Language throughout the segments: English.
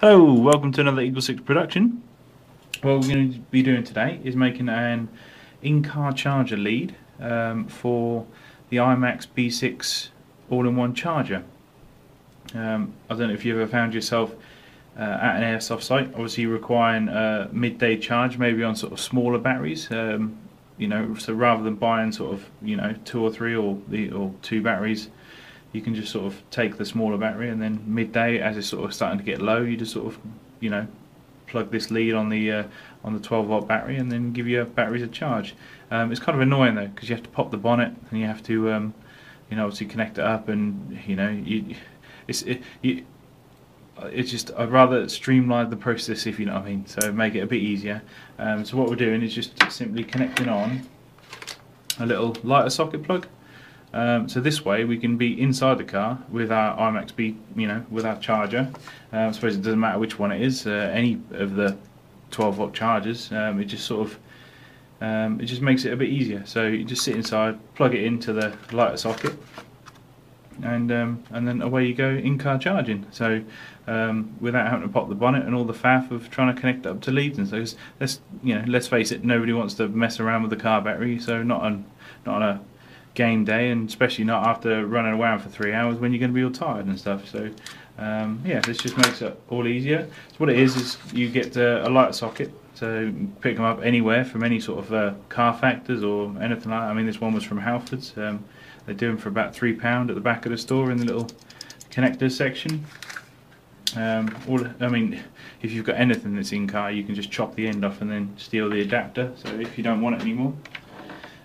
Hello, welcome to another Eagle 6 production. What we're going to be doing today is making an in-car charger lead for the Imax B6 all-in-one charger. I don't know if you ever found yourself at an Airsoft site, obviously requiring a midday charge, maybe on sort of smaller batteries. So rather than buying sort of 2 or 3 or two batteries, you can just sort of take the smaller battery, and then midday, as it's sort of starting to get low, you just sort of plug this lead on the 12-volt battery, and then give your batteries a charge. It's kind of annoying though, because you have to pop the bonnet and you have to obviously connect it up, and it's just, I'd rather streamline the process, if you know what I mean, so make it a bit easier. So what we're doing is just simply connecting on a little lighter socket plug. So this way we can be inside the car with our Imax B, with our charger. I suppose it doesn't matter which one it is, any of the 12-volt chargers. It just sort of, it just makes it a bit easier. So you just sit inside, plug it into the lighter socket, and then away you go, in-car charging. So without having to pop the bonnet and all the faff of trying to connect it up to leads and so. Let's face it, nobody wants to mess around with the car battery. So not on a game day, and especially not after running around for 3 hours when you're going to be all tired and stuff. So yeah, this just makes it all easier. So what it is you get a light socket, so pick them up anywhere from any sort of car factors or anything like that. I mean, this one was from Halfords. They do them for about £3 at the back of the store in the little connectors section. I mean, if you've got anything that's in car, you can just chop the end off and then steal the adapter, so if you don't want it anymore.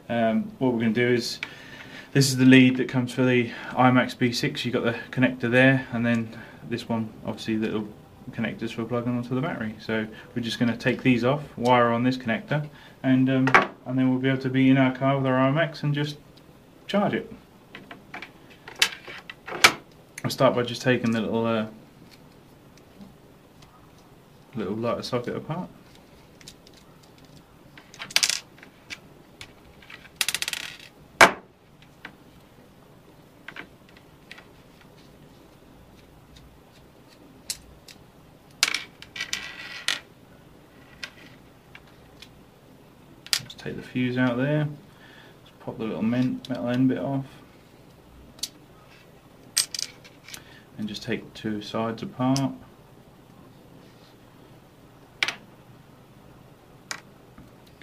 What we're going to do is, this is the lead that comes for the Imax B6. You've got the connector there, and then this one, obviously, the little connectors for plugging onto the battery. So we're just going to take these off, wire on this connector, and then we'll be able to be in our car with our Imax and just charge it. I'll start by just taking the little lighter socket apart. Take the fuse out there, just pop the little metal end bit off, and just take the two sides apart.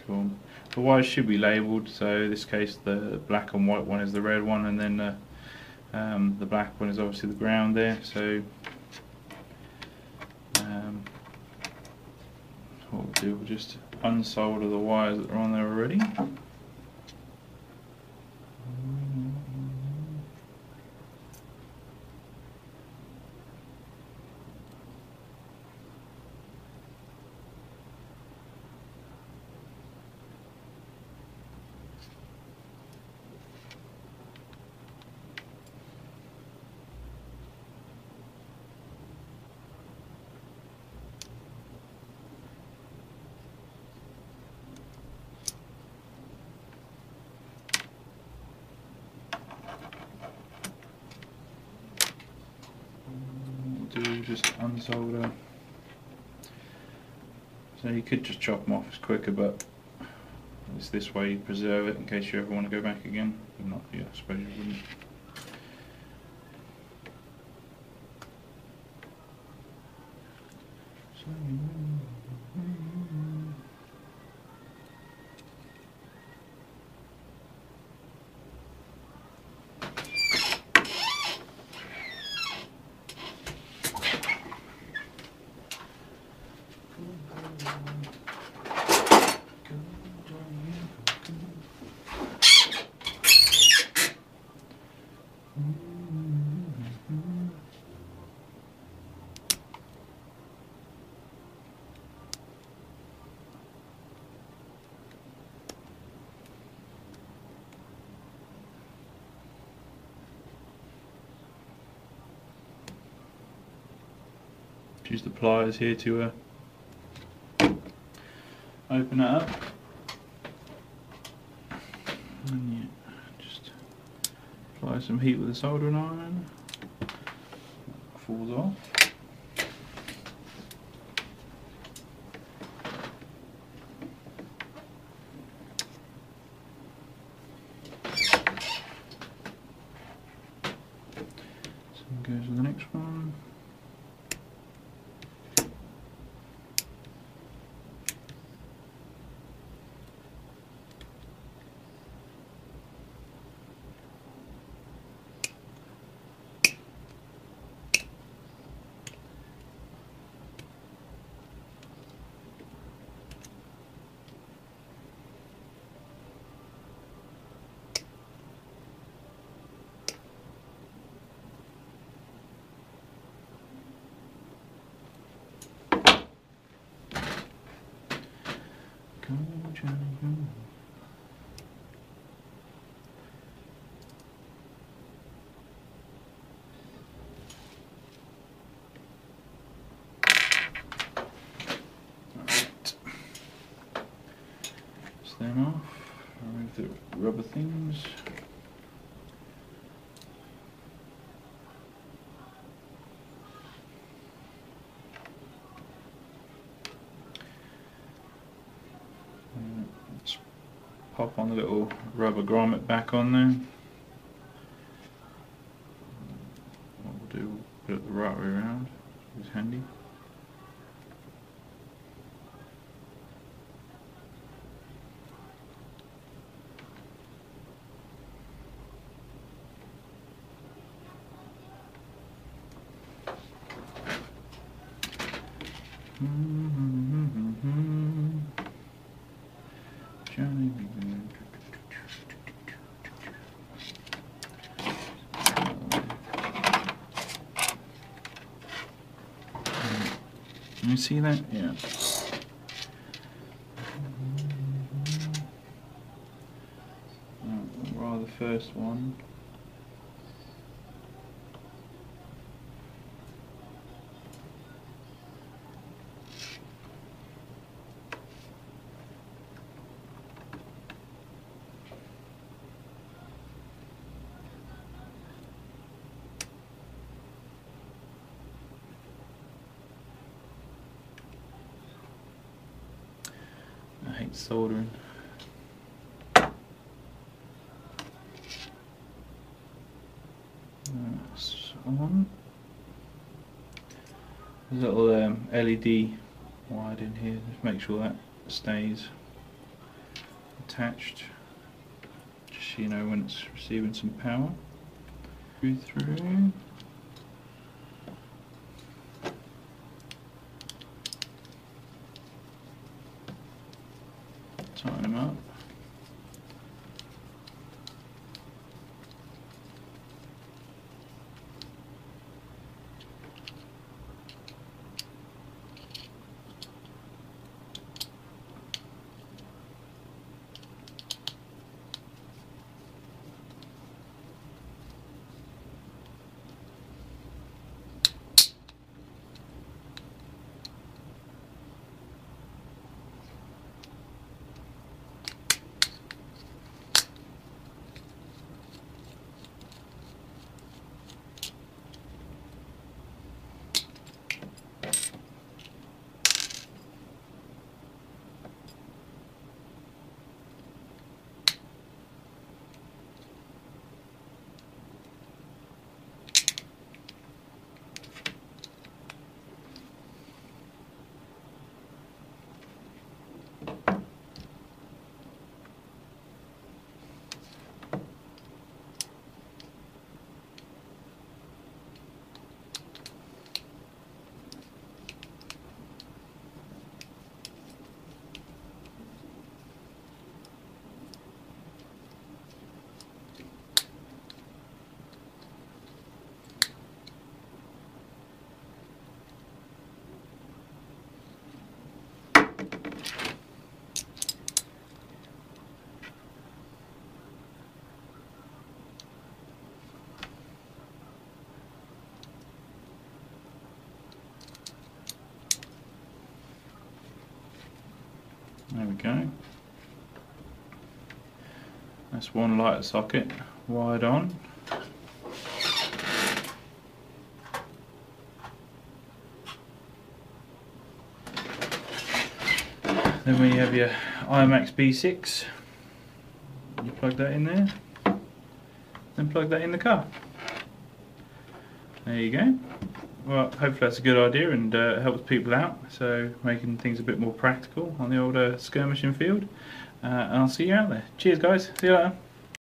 Cool. The wires should be labelled, so in this case the black and white one is the red one, and then the black one is obviously the ground there. So what we'll do, we'll just unsolder the wires that are on there already. Just unsolder. So you could just chop them off, it's quicker, but it's this way you preserve it in case you ever want to go back again. If not, yeah, I suppose you wouldn't. Use the pliers here to open it up, and yeah, just apply some heat with a soldering iron. Falls off. Go, Johnny, go. Alright. Them off. Remove the rubber things. Let's pop on the little rubber grommet back on there. What we'll do, put it the right way around. It's handy. Johnny. Can you see that? Yeah. Rather the first one. I hate soldering. That's on. There's a little LED wired in here. Just make sure that stays attached. Just so you know when it's receiving some power. Go through. Tighten them up. There we go. That's one light socket wired on. Then we have your Imax B6. You plug that in there, then plug that in the car. There you go. Well, hopefully that's a good idea and helps people out, so making things a bit more practical on the old skirmishing field. And I'll see you out there. Cheers guys, see you later.